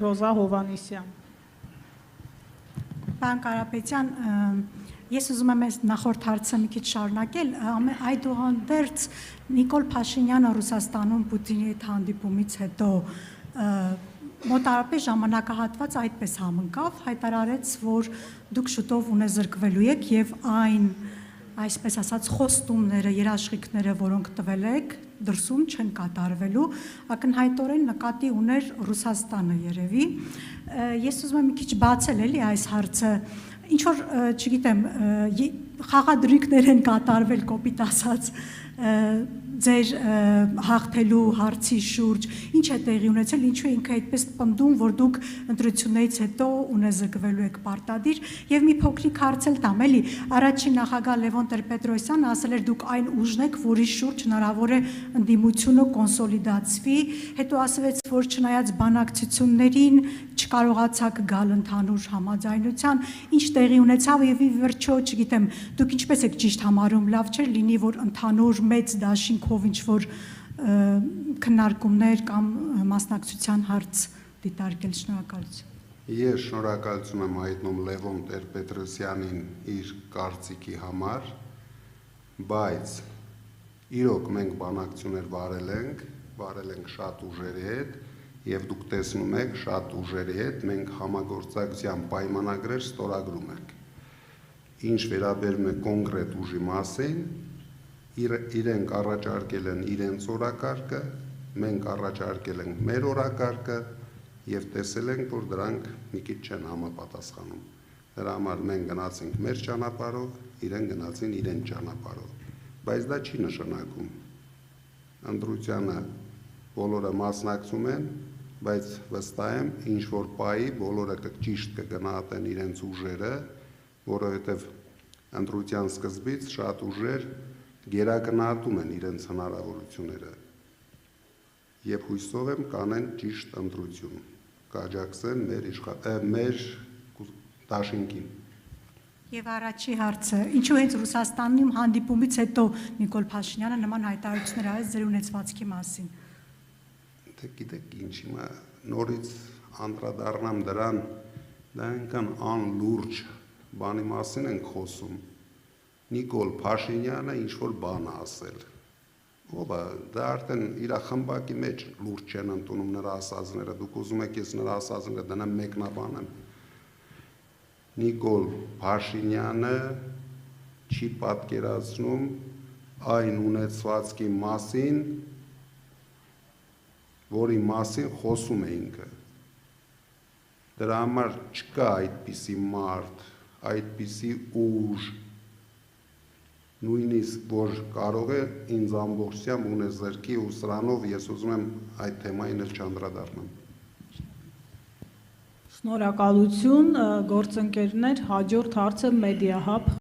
Ռոզա Հովանիսյան։ Պարոն Կարապետյան, ես ուզում եմ այս նախորդ հարցը մի քիչ շարունակել, այդուհանդերձ Նիկոլ Փաշինյանը Ռուսաստանում Պուտինի հետ հանդիպումից հետո մոտարապես ժամանակահատված այդպես համընկավ, հայտարարեց, որ դուք շուտով ունեզրկվելու եք եւ այն, այսպես ասած, խոստումները, երաշխիքները, որոնք տվել եք, դրսում չեն կատարվելու, ակնհայտորեն նկատի ուներ Ռուսաստանը երևի։ Ես ուզում եմ մի քիչ բացել էլի այս հարցը, ինչ որ, չգիտեմ, խաղադրույքներ են կատարվել, կոպիտ ասած, ձեր հաղթելու հարցի շուրջ, ինչ է տեղի ունեցել, ինչու է ինքը այդպես պնդում, որ դուք ընտրություններից հետո ունեզրկվելու եք պարտադիր, եւ մի փոքրիկ հարց էլ տամ, էլի, առաջին նախագահ Լևոն Տեր-Պետրոսյանը ասել էր դուք այն ուժն եք, որի շուրջ հնարավոր է ընդդիմությունը կոնսոլիդացվի, հետո ասվեց, որ չնայած բանակցություններին չկարողացաք գալ ընդհանուր համաձայնության, ինչ տեղի ունեցավ եւ ի վերջո, չգիտեմ, դուք ինչպես եք ճիշտ համարում, լավ չէր լինի, որ ընդհանուր մեծ դաշինքով ինչ որ քննարկումներ կամ մասնակցության հարց դիտարկել, շնորհակալություն։ Ես շնորհակալություն եմ հայտնում Լևոն Տեր-Պետրոսյանին իր կարծիքի համար, բայց իրոք մենք բանակցություններ վարել ենք շատ ուժերի հետ եւ դուք տեսնում եք շատ ուժերի հետ մենք համագործակցության պայմանագրեր ստորագրում ենք։ Ինչ վերաբերում է կոնկրետ ուժի մասին, իրենք առաջարկել են իրենց օրակարգը, մենք առաջարկել ենք մեր օրակարգը եւ տեսել ենք, որ դրանք մի քիչ չեն համապատասխանում։ Դրա համար մենք գնացինք մեր ճանապարհով, իրենք գնացին իրենց ճանապարհով, բայց դա չի նշանակում ընտրությանը բոլորը մասնակցում են, բայց վստահ եմ, ինչ որ պահի բոլորը ճիշտ կգնահատեն իրենց ուժերը, որովհետեւ ընտրության սկզբից շատ ուժեր գերագնահատում են իրենց հնարավորությունները եւ հույսով եմ կանեն ճիշտ ընտրություն, կաջակցեն մեր դաշինքին։ Եվ առաջի հարցը, ինչու հենց Ռուսաստանում հանդիպումից հետո Նիկոլ Փաշինյանը նման հայտարարություններ արեց ձեր ունեցվածքի մասին։ Դե գիտեք ինչ, հիմա նորից անդրադառնամ դրան, դա այնքան անլուրջ բանի մասին ենք խոսում։ Նիկոլ Փաշինյանը ինչ որ բան ասել։ Ով է, դա արդեն իր խմբակի մեջ լուրջ չեն ընդունում նրա ասածները, դուք ուզում եք ես նրա ասածները դնեմ մեկնաբանեմ։ Նիկոլ Փաշինյանը չի պատկերացնում այն ունեցվածքի մասին, որի մասին խոսում է ինքը։ Դրա համար չկա այդպիսի մարդ, այդպիսի ուժ, նույնիսկ որ կարող է ինձ ամբողջությամբ ունեզրկի ու սրանով ես ուզում եմ այդ թեմային էլ չանդրադառնամ։ Շնորհակալություն, գործընկերներ, հաջորդ հարցը Media Hub